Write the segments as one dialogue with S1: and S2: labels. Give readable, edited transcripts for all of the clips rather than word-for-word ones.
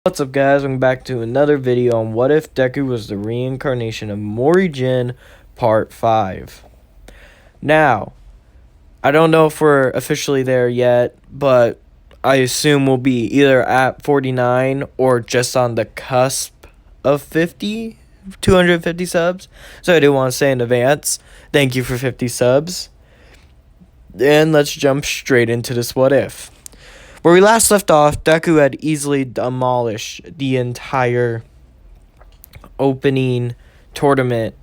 S1: What's up, guys? Welcome back to another video on what if Deku was the reincarnation of Mori Jin part 5. Now, I don't know if we're officially there yet, but I assume we'll be either at 49 or just on the cusp of 250 subs. So I do want to say in advance, thank you for 50 subs. And let's jump straight into this what if. Where we last left off, Deku had easily demolished the entire opening tournament.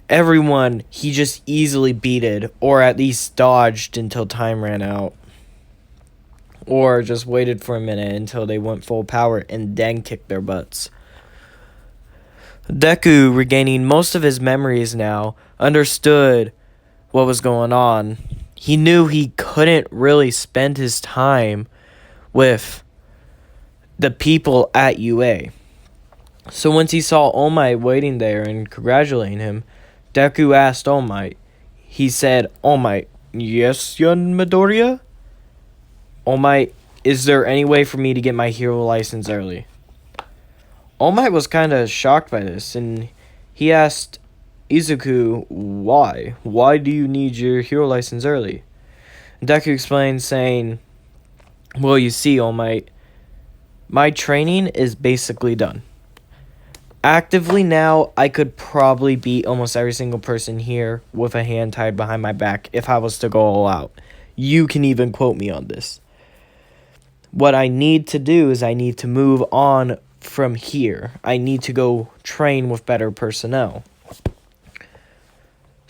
S1: Everyone he just easily beated, or at least dodged until time ran out. Or just waited for a minute until they went full power and then kicked their butts. Deku, regaining most of his memories now, understood what was going on. He knew he couldn't really spend his time with the people at UA. So once he saw All Might waiting there and congratulating him, Deku asked All Might. He said, All Might, yes, young Midoriya? All Might, is there any way for me to get my hero license early? All Might was kind of shocked by this, and he asked Izuku, why? Why do you need your hero license early? Deku explained, saying, well, you see, All Might, my training is basically done. Actively now, I could probably beat almost every single person here with a hand tied behind my back if I was to go all out. You can even quote me on this. What I need to do is I need to move on from here. I need to go train with better personnel.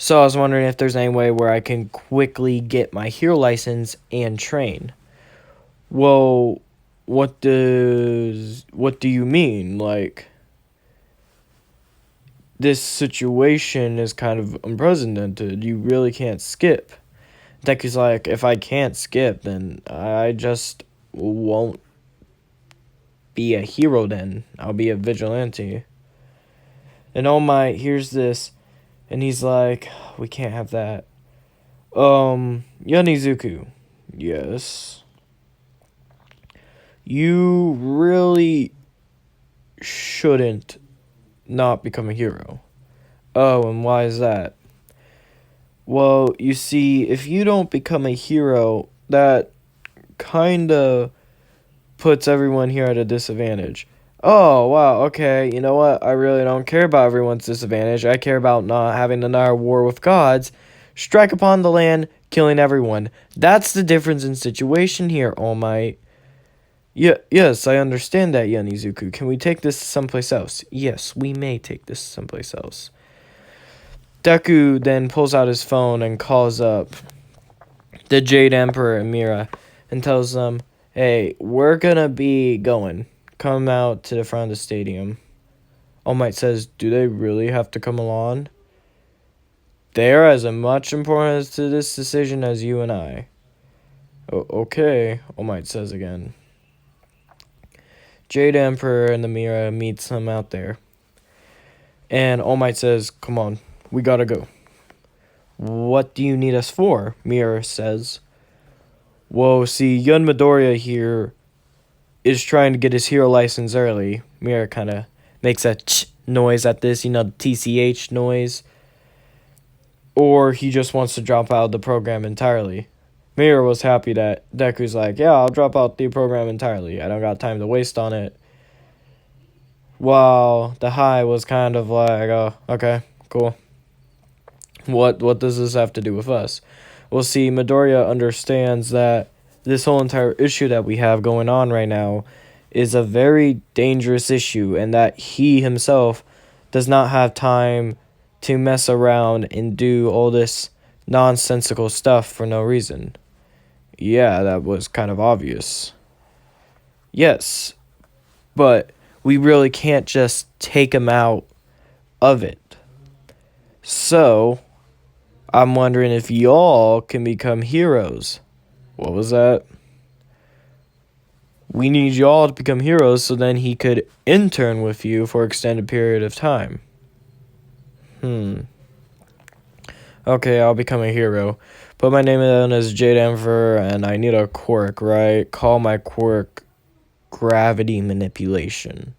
S1: So I was wondering if there's any way where I can quickly get my hero license and train. Well, what do you mean? Like, this situation is kind of unprecedented. You really can't skip. Deku's like, if I can't skip, then I just won't be a hero then. I'll be a vigilante. And All Might hears this, and he's like, we can't have that. Yonizuku. Yes. You really shouldn't not become a hero. Oh, and why is that? Well, you see, if you don't become a hero, that kinda puts everyone here at a disadvantage. Oh, wow, okay, you know what? I really don't care about everyone's disadvantage. I care about not having another war with gods. Strike upon the land, killing everyone. That's the difference in situation here, All Might. Yes, I understand that, Yonizuku. Can we take this someplace else? Yes, we may take this someplace else. Deku then pulls out his phone and calls up the Jade Emperor and Mira and tells them, hey, we're gonna be going. Come out to the front of the stadium. All Might says, do they really have to come along? They are as much importance to this decision as you and I. Okay, All Might says again. Jade Emperor and the Mira meets him out there. And All Might says, come on, we gotta go. What do you need us for? Mira says. Whoa, see, young Midoriya here is trying to get his hero license early. Mira kind of makes a ch noise at this, you know, the TCH noise. Or he just wants to drop out of the program entirely. Mira was happy that Deku's like, yeah, I'll drop out the program entirely. I don't got time to waste on it. While the High was kind of like, oh, okay, cool. What does this have to do with us? Well, see, Midoriya understands that this whole entire issue that we have going on right now is a very dangerous issue, and that he himself does not have time to mess around and do all this nonsensical stuff for no reason. Yeah, that was kind of obvious. Yes, but we really can't just take him out of it. So, I'm wondering if y'all can become heroes. What was that? We need y'all to become heroes so then he could intern with you for an extended period of time. Okay, I'll become a hero. Put my name down as Jade Emperor, and I need a quirk, right? Call my quirk gravity manipulation.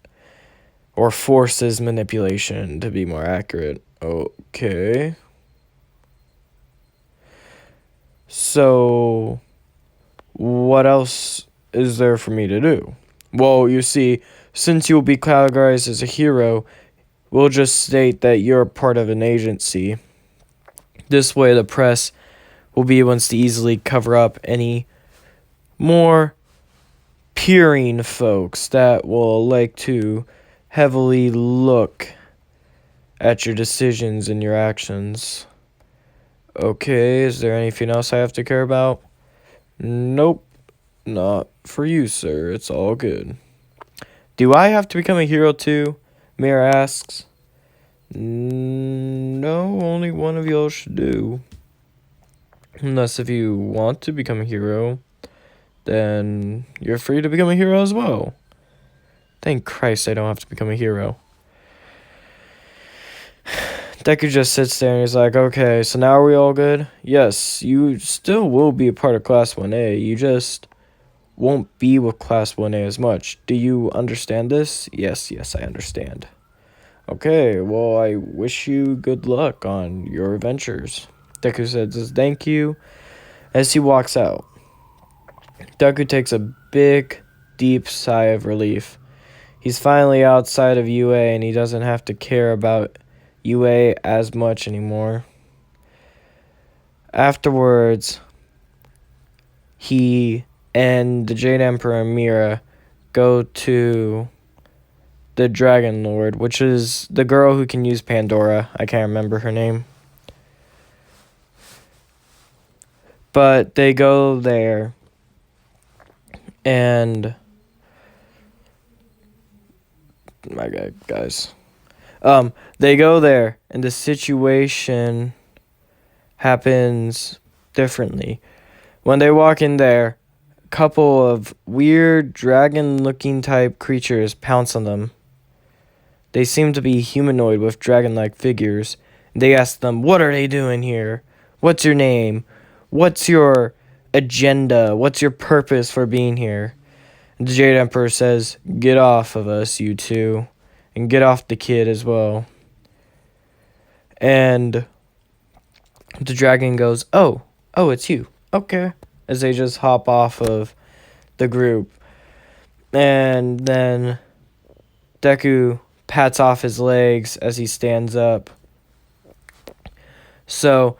S1: Or forces manipulation, to be more accurate. Okay. So, what else is there for me to do? Well, you see, since you'll be categorized as a hero, we'll just state that you're part of an agency. This way, the press will be able to easily cover up any more peering folks that will like to heavily look at your decisions and your actions. Okay, is there anything else I have to care about? Nope, not for you, sir. It's all good. Do I have to become a hero too? Mira asks. No, only one of y'all should do. Unless if you want to become a hero, then you're free to become a hero as well. Thank Christ I don't have to become a hero. Deku just sits there and he's like, okay, so now are we all good? Yes, you still will be a part of Class 1A. You just won't be with Class 1A as much. Do you understand this? Yes, I understand. Okay, well, I wish you good luck on your adventures. Deku says thank you as he walks out. Deku takes a big, deep sigh of relief. He's finally outside of UA and he doesn't have to care about UA as much anymore. Afterwards, he and the Jade Emperor and Mira go to the Dragon Lord, which is the girl who can use Pandora. I can't remember her name. But they go there and my God, guys. They go there and the situation happens differently. When they walk in there, a couple of weird dragon-looking type creatures pounce on them. They seem to be humanoid with dragon-like figures. They ask them, what are they doing here? What's your name? What's your agenda? What's your purpose for being here? And the Jade Emperor says, get off of us, you two. And get off the kid as well. And the dragon goes, oh, it's you. Okay. As they just hop off of the group. And then Deku pats off his legs as he stands up. So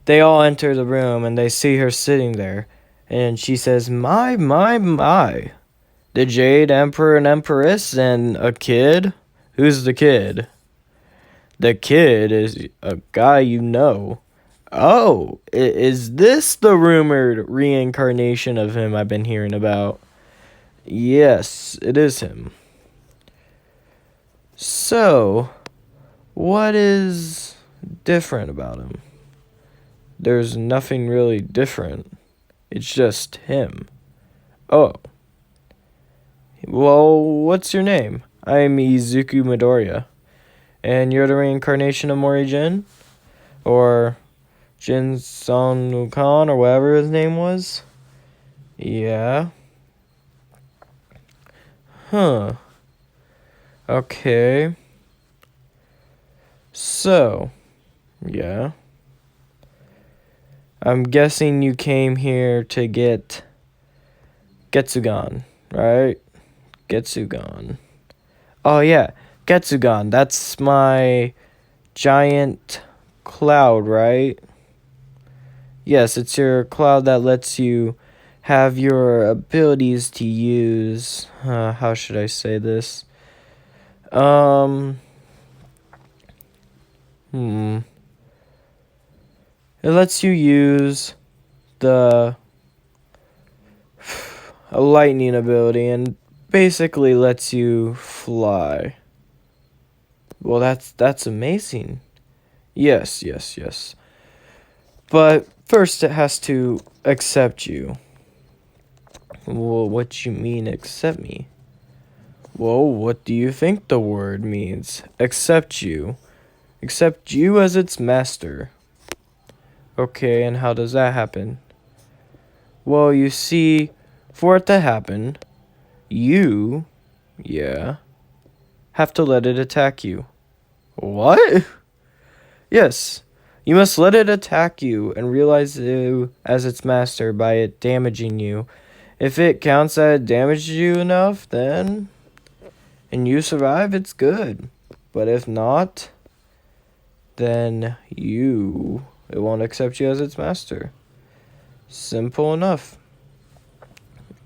S1: they all enter the room and they see her sitting there. And she says, my. The Jade Emperor and Empress and a kid? Who's the kid? The kid is a guy you know. Oh, is this the rumored reincarnation of him I've been hearing about? Yes, it is him. So, what is different about him? There's nothing really different. It's just him. Oh. Well, what's your name? I'm Izuku Midoriya. And you're the reincarnation of Mori Jin? Or Jin Son-Ukan, or whatever his name was? Yeah. Huh. Okay. So, yeah. I'm guessing you came here to get Getsugan, right? Getsugan. Oh, yeah. Getsugan. That's my giant cloud, right? Yes, it's your cloud that lets you have your abilities to use. How should I say this? It lets you use a lightning ability and basically lets you fly. Well, that's amazing. Yes. But first it has to accept you. Well, what you mean accept me? Well, what do you think the word means? Accept you. Accept you as its master. Okay, and how does that happen? Well, you see, for it to happen, You, yeah, have to let it attack you. What? Yes, you must let it attack you and realize you as its master by it damaging you. If it counts that it damaged you enough, then and you survive, it's good. But if not, then it won't accept you as its master. Simple enough.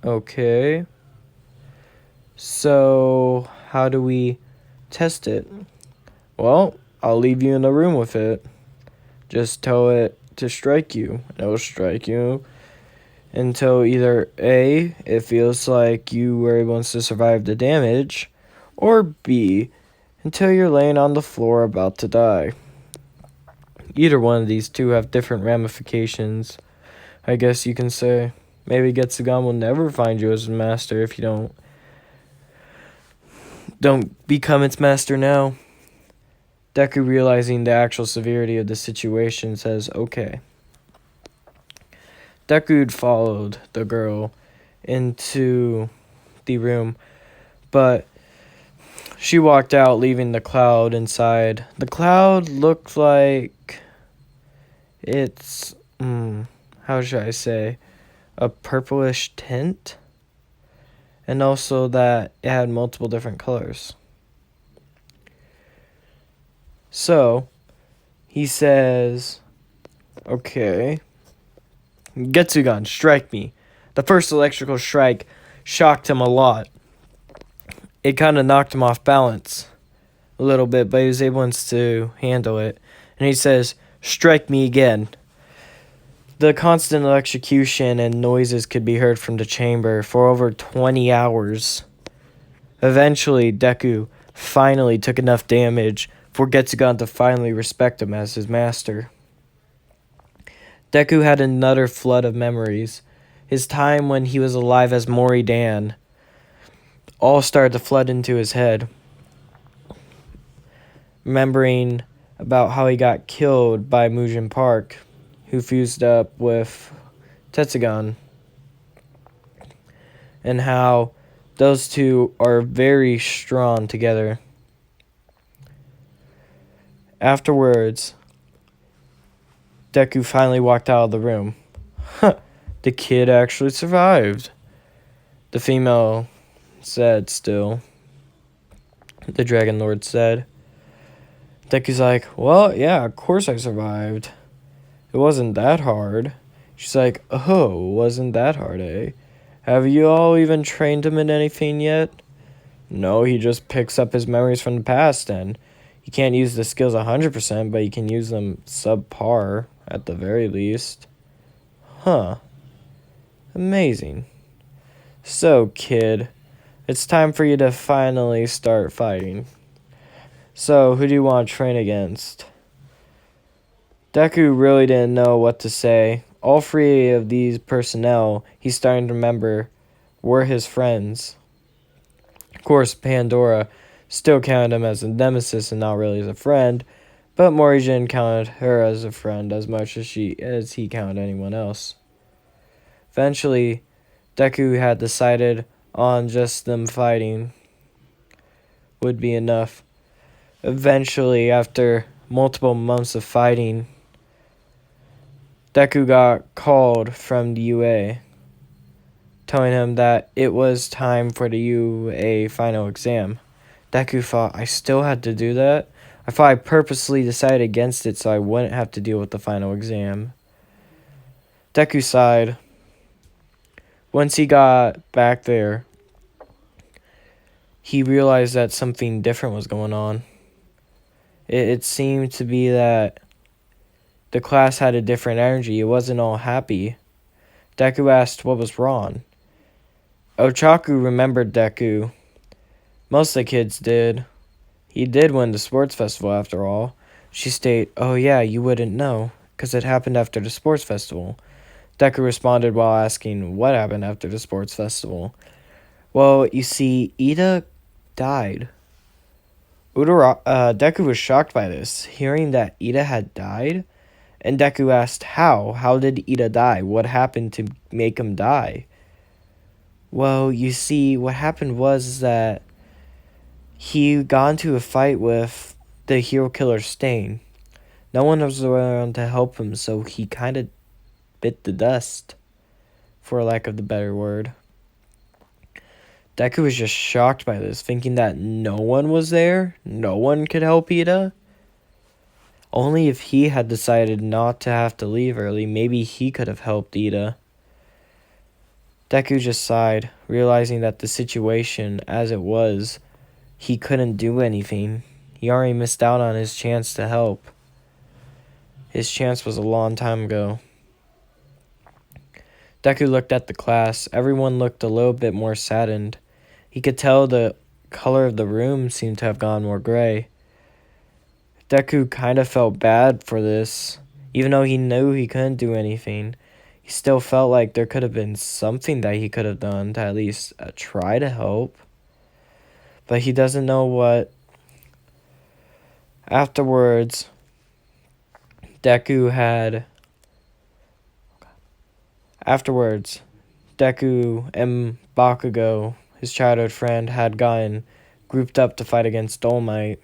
S1: Okay. So, how do we test it? Well, I'll leave you in the room with it. Just tell it to strike you. It'll strike you until either A, it feels like you were able to survive the damage, or B, until you're laying on the floor about to die. Either one of these two have different ramifications, I guess you can say. Maybe Getsugan will never find you as a master if you don't become its master now. Deku, realizing the actual severity of the situation, says, okay. Deku followed the girl into the room, but she walked out, leaving the cloud inside. The cloud looked like it's, how should I say, a purplish tint, and also that it had multiple different colors. So, he says, okay, Getsugan, strike me. The first electrical strike shocked him a lot. It kind of knocked him off balance a little bit, but he was able to handle it. And he says, strike me again. The constant electrocution and noises could be heard from the chamber for over 20 hours. Eventually, Deku finally took enough damage for Getsugan to finally respect him as his master. Deku had another flood of memories. His time when he was alive as Mori Jin all started to flood into his head. Remembering about how he got killed by Mujan Park, who fused up with Tetsugan, and how those two are very strong together. Afterwards, Deku finally walked out of the room. The kid actually survived, the female said still. The Dragon Lord said. Deku's like, well, yeah, of course I survived. It wasn't that hard. She's like, oh, wasn't that hard, eh? Have you all even trained him in anything yet? No, he just picks up his memories from the past, and you can't use the skills 100%, but you can use them subpar at the very least. Huh. Amazing. So, kid, it's time for you to finally start fighting. So, who do you want to train against? Deku really didn't know what to say. All three of these personnel, he's starting to remember, were his friends. Of course, Pandora still counted him as a nemesis and not really as a friend, but Mori Jin counted her as a friend as much as he counted anyone else. Eventually, Deku had decided on just them fighting would be enough. Eventually, after multiple months of fighting, Deku got called from the UA, telling him that it was time for the UA final exam. Deku thought, I still had to do that? I thought I purposely decided against it so I wouldn't have to deal with the final exam. Deku sighed. Once he got back there, he realized that something different was going on. It seemed to be that the class had a different energy. It wasn't all happy. Deku asked what was wrong. Ochaku remembered Deku. Most of the kids did. He did win the sports festival after all. She stated, oh yeah, you wouldn't know, because it happened after the sports festival. Deku responded while asking what happened after the sports festival. Well, you see, Ida died. Deku was shocked by this, hearing that Ida had died. And Deku asked how? How did Ida die? What happened to make him die? Well, you see, what happened was that he got into a fight with the hero killer Stain. No one was around to help him, so he kind of bit the dust, for lack of the better word. Deku was just shocked by this, thinking that no one was there, no one could help Ida. Only if he had decided not to have to leave early, maybe he could have helped Ida. Deku just sighed, realizing that the situation, as it was, he couldn't do anything. He already missed out on his chance to help. His chance was a long time ago. Deku looked at the class. Everyone looked a little bit more saddened. He could tell the color of the room seemed to have gone more gray. Deku kind of felt bad for this. Even though he knew he couldn't do anything, he still felt like there could have been something that he could have done to at least try to help. But he doesn't know what. Afterwards, Deku and Bakugo, his childhood friend, had gotten grouped up to fight against All Might.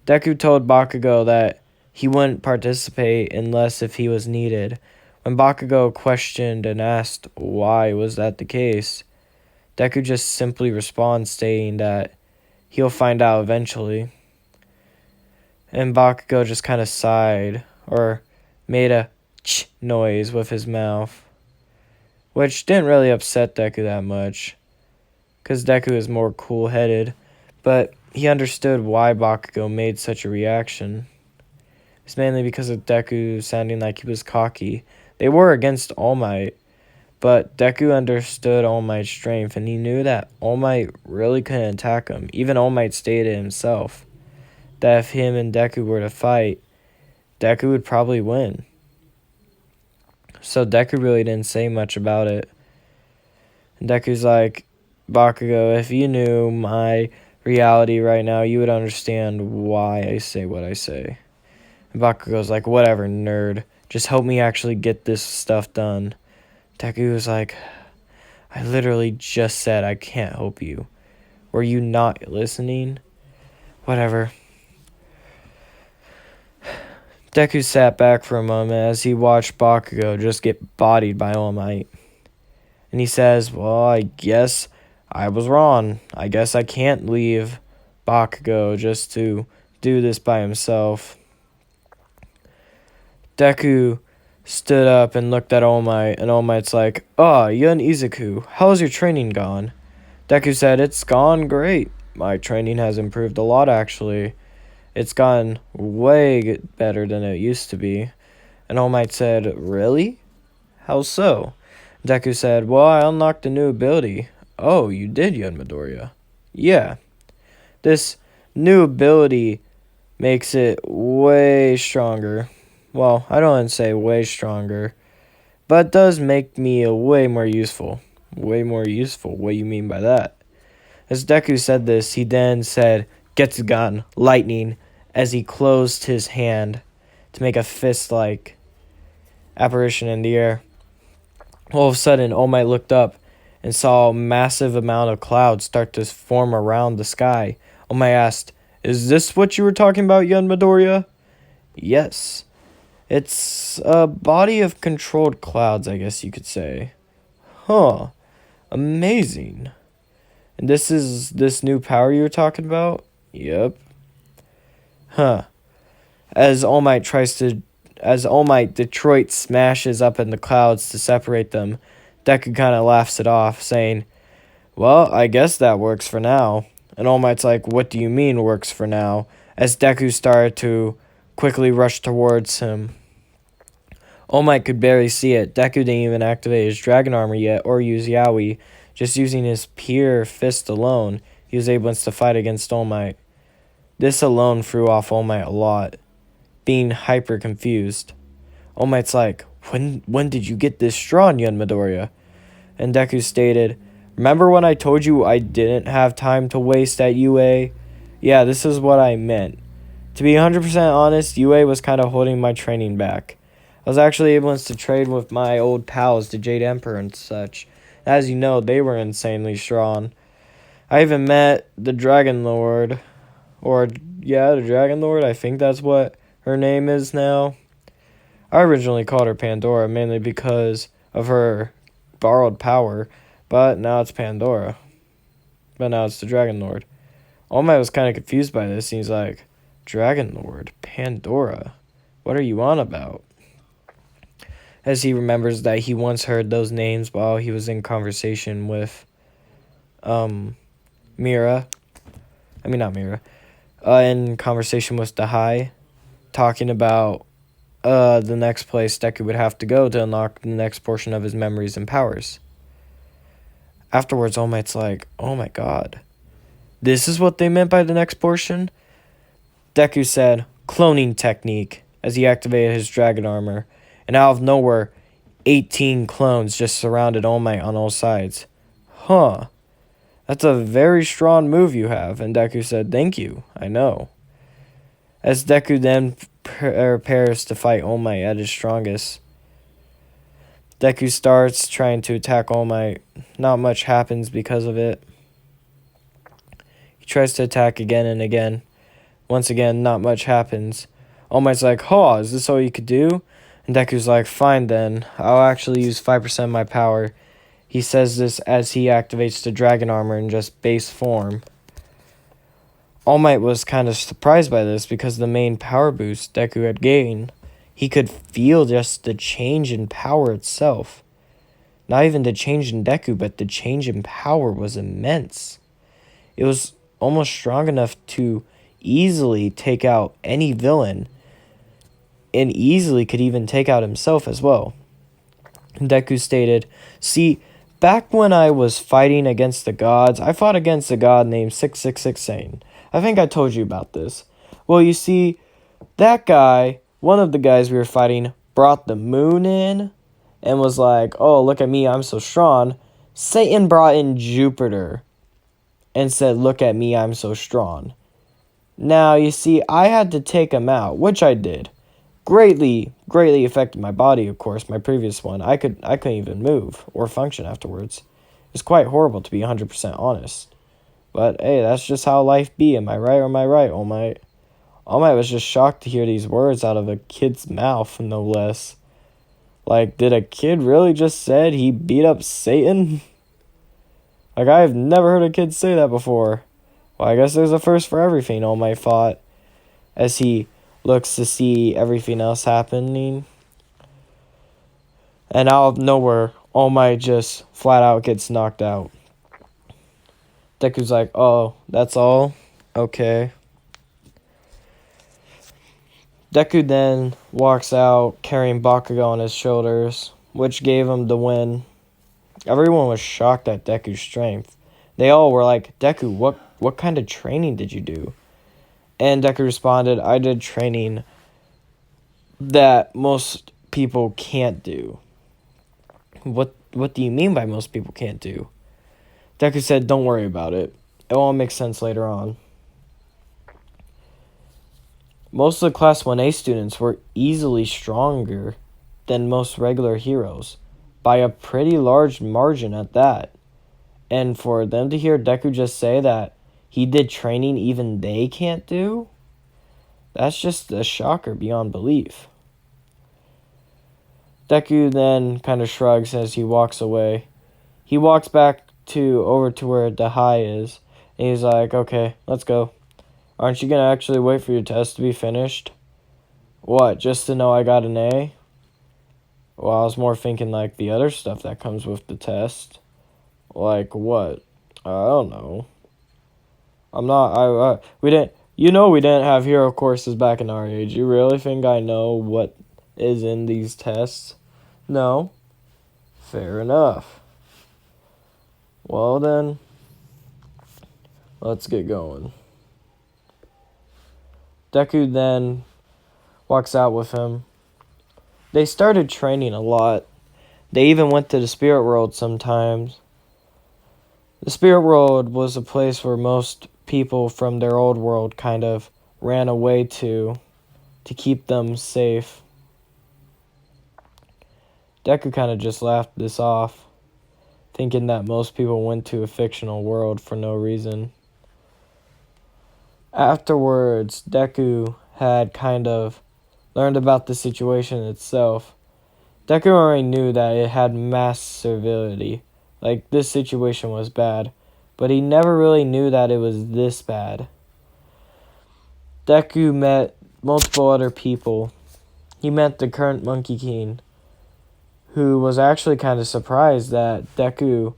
S1: Deku told Bakugo that he wouldn't participate unless if he was needed. When Bakugo questioned and asked why was that the case, Deku just simply responds stating that he'll find out eventually. And Bakugo just kind of sighed, or made a ch noise with his mouth, which didn't really upset Deku that much, because Deku is more cool-headed, but he understood why Bakugo made such a reaction. It's mainly because of Deku sounding like he was cocky. They were against All Might, but Deku understood All Might's strength, and he knew that All Might really couldn't attack him. Even All Might stated himself that if him and Deku were to fight, Deku would probably win. So Deku really didn't say much about it. And Deku's like, Bakugo, if you knew my reality right now, you would understand why I say what I say. And Bakugo's like, whatever, nerd. Just help me actually get this stuff done. Deku was like, I literally just said I can't help you. Were you not listening? Whatever. Deku sat back for a moment as he watched Bakugo just get bodied by All Might. And he says, well, I guess I was wrong. I guess I can't leave Bakugo just to do this by himself. Deku stood up and looked at All Might, and All Might's like, Yun Izuku, how's your training gone? Deku said, it's gone great. My training has improved a lot, actually. It's gotten way better than it used to be. And All Might said, really? How so? Deku said, well, I unlocked a new ability. Oh, you did, Yun Midoriya? Yeah. This new ability makes it way stronger. Well, I don't want to say way stronger, but it does make me a way more useful. Way more useful? What do you mean by that? As Deku said this, he then said, Getsugan, lightning, as he closed his hand to make a fist-like apparition in the air. All of a sudden, All Might looked up and saw a massive amount of clouds start to form around the sky. All Might asked, is this what you were talking about, Yun Midoriya? Yes. It's a body of controlled clouds, I guess you could say. Huh. Amazing. And this is this new power you were talking about? Yep. Huh. As All Might Detroit smashes up in the clouds to separate them, Deku kind of laughs it off, saying, well, I guess that works for now. And All Might's like, what do you mean works for now? As Deku started to quickly rush towards him. All Might could barely see it. Deku didn't even activate his dragon armor yet or use Yaoi. Just using his pure fist alone, he was able to fight against All Might. This alone threw off All Might a lot, being hyper confused. All Might's like, when did you get this strong, Yun Midoriya? And Deku stated, remember when I told you I didn't have time to waste at UA? Yeah, this is what I meant. To be 100% honest, UA was kind of holding my training back. I was actually able to trade with my old pals, the Jade Emperor and such. As you know, they were insanely strong. I even met the Dragon Lord. Or, yeah, the Dragon Lord. I think that's what her name is now. I originally called her Pandora mainly because of her borrowed power. But now it's Pandora. But now it's the Dragon Lord. All Might was kind of confused by this. And he's like, Dragon Lord? Pandora? What are you on about? As he remembers that he once heard those names while he was in conversation with Mira. I mean, not Mira. In conversation with Dahai, talking about the next place Deku would have to go to unlock the next portion of his memories and powers. Afterwards, All Might's like, oh my god. This is what they meant by the next portion? Deku said, cloning technique, as he activated his dragon armor. And out of nowhere, 18 clones just surrounded All Might on all sides. Huh. That's a very strong move you have. And Deku said, thank you, I know. As Deku then prepares to fight All Might at his strongest, Deku starts trying to attack All Might. Not much happens because of it. He tries to attack again and again. Once again, not much happens. All Might's like, oh, is this all you could do? And Deku's like, fine then, I'll actually use 5% of my power. He says this as he activates the dragon armor in just base form. All Might was kind of surprised by this because the main power boost Deku had gained, he could feel just the change in power itself. Not even the change in Deku, but the change in power was immense. It was almost strong enough to easily take out any villain, and easily could even take out himself as well. Deku stated, see, back when I was fighting against the gods, I fought against a god named 666 Sane. I think I told you about this. Well, you see, that guy, one of the guys we were fighting, brought the moon in and was like, oh, look at me, I'm so strong. Satan brought in Jupiter and said, look at me, I'm so strong. Now, you see, I had to take him out, which I did. Greatly affected my body, of course, my previous one. I couldn't even move or function afterwards. It was quite horrible, to be 100% honest. But, hey, that's just how life be, am I right or am I right, All Might? All Might was just shocked to hear these words out of a kid's mouth, no less. Like, did a kid really just said he beat up Satan? Like, I've never heard a kid say that before. Well, I guess there's a first for everything, All Might thought, as he looks to see everything else happening. And out of nowhere, All Might just flat out gets knocked out. Deku's like, oh, that's all? Okay. Deku then walks out carrying Bakugo on his shoulders, which gave him the win. Everyone was shocked at Deku's strength. They all were like, Deku, what kind of training did you do? And Deku responded, I did training that most people can't do. What do you mean by most people can't do? Deku said, don't worry about it. It will all make sense later on. Most of the Class 1A students were easily stronger than most regular heroes, by a pretty large margin at that. And for them to hear Deku just say that he did training even they can't do, that's just a shocker beyond belief. Deku then kind of shrugs as he walks away. He walks back over to where Dahai is, and he's like, okay, let's go. Aren't you going to actually wait for your test to be finished? What, just to know I got an A? Well, I was more thinking like the other stuff that comes with the test. Like what? I don't know. We didn't have hero courses back in our age. You really think I know what is in these tests? No. Fair enough. Well then, let's get going. Deku then walks out with him. They started training a lot. They even went to the spirit world sometimes. The spirit world was a place where most people from their old world kind of ran away to keep them safe. Deku kind of just laughed this off. thinking that most people went to a fictional world for no reason. Afterwards, Deku had kind of learned about the situation itself. Deku already knew that it had mass severity. Like, this situation was bad. But he never really knew that it was this bad. Deku met multiple other people. He met the current Monkey King, who was actually kind of surprised that Deku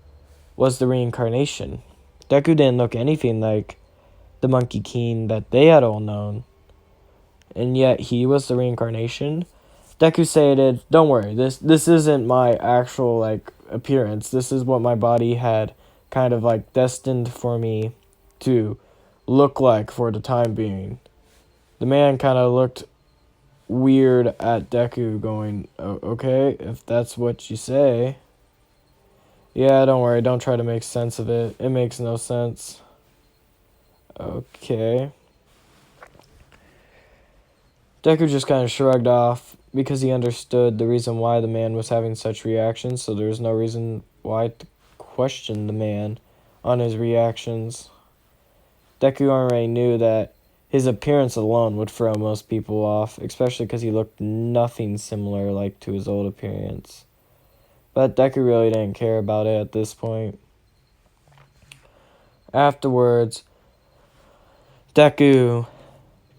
S1: was the reincarnation. Deku didn't look anything like the Monkey King that they had all known. And yet he was the reincarnation. Deku stated, "Don't worry, this isn't my actual appearance. This is what my body had kind of destined for me to look like for the time being." The man kind of looked weird at Deku, going, "Okay, if that's what you say." "Yeah, don't worry, don't try to make sense of it. It makes no sense." Okay. Deku just kind of shrugged off because he understood the reason why the man was having such reactions, so there was no reason why to question the man on his reactions. Deku already knew that his appearance alone would throw most people off, especially because he looked nothing similar to his old appearance. But Deku really didn't care about it at this point. Afterwards, Deku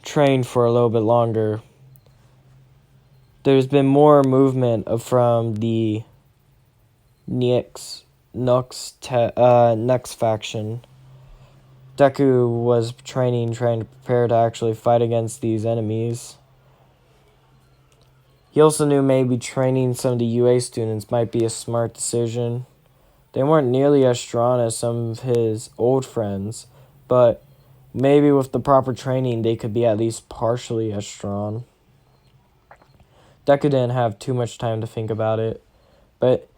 S1: trained for a little bit longer. There's been more movement from the Nux faction. Deku was trying to prepare to actually fight against these enemies. He also knew maybe training some of the UA students might be a smart decision. They weren't nearly as strong as some of his old friends, but maybe with the proper training they could be at least partially as strong. Deku didn't have too much time to think about it, but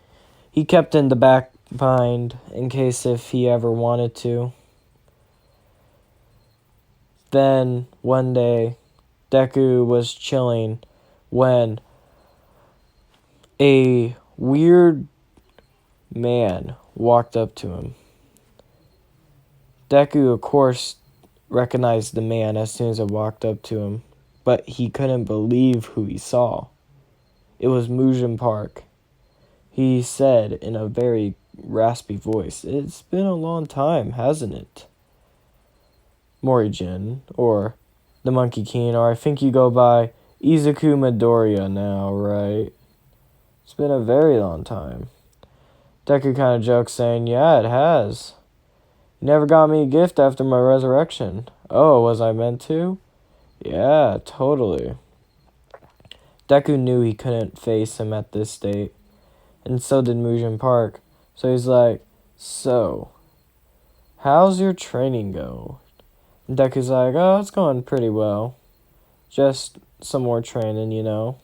S1: he kept in the back mind in case if he ever wanted to. Then, one day, Deku was chilling when a weird man walked up to him. Deku, of course, recognized the man as soon as it walked up to him, but he couldn't believe who he saw. It was Mujan Park. He said in a very raspy voice, "It's been a long time, hasn't it? Mori Jin, or the Monkey King, or I think you go by Izuku Midoriya now, right? It's been a very long time." Deku kind of joked, saying, "Yeah, it has. You never got me a gift after my resurrection." "Oh, was I meant to?" "Yeah, totally." Deku knew he couldn't face him at this state, and so did Mujan Park. So he's like, "So, how's your training go?" And Deku's like, "Oh, it's going pretty well. Just some more training, you know."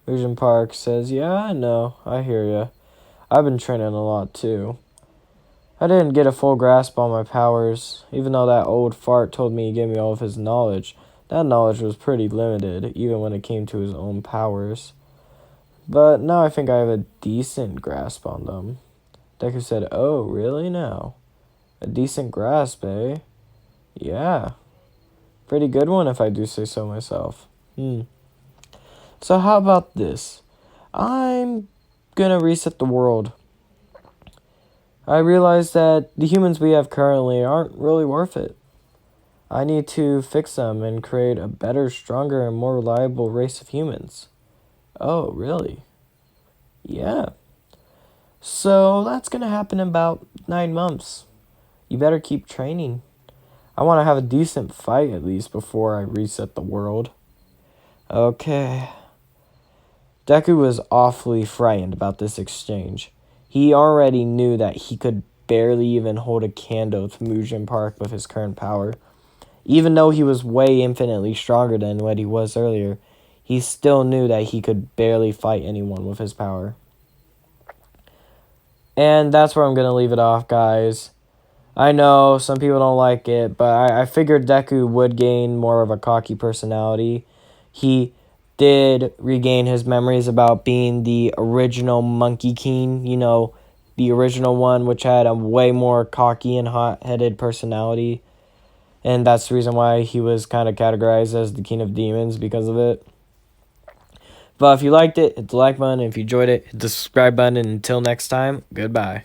S1: Mujan Park says, "Yeah, I know. I hear ya. I've been training a lot, too. I didn't get a full grasp on my powers, even though that old fart told me he gave me all of his knowledge. That knowledge was pretty limited, even when it came to his own powers. But now I think I have a decent grasp on them." Deku said, "Oh, really now? A decent grasp, eh? Yeah. Pretty good one if I do say so myself. So how about this? I'm gonna reset the world. I realize that the humans we have currently aren't really worth it. I need to fix them and create a better, stronger, and more reliable race of humans." "Oh, really?" "Yeah. So that's gonna happen in about 9 months. You better keep training. I want to have a decent fight at least before I reset the world." Okay. Deku was awfully frightened about this exchange. He already knew that he could barely even hold a candle to Mujan Park with his current power. Even though he was way infinitely stronger than what he was earlier, he still knew that he could barely fight anyone with his power. And that's where I'm going to leave it off, guys. I know some people don't like it, but I figured Deku would gain more of a cocky personality. He did regain his memories about being the original Monkey King, the original one, which had a way more cocky and hot-headed personality. And that's the reason why he was kind of categorized as the King of Demons, because of it. But if you liked it, hit the like button. If you enjoyed it, hit the subscribe button. And until next time, goodbye.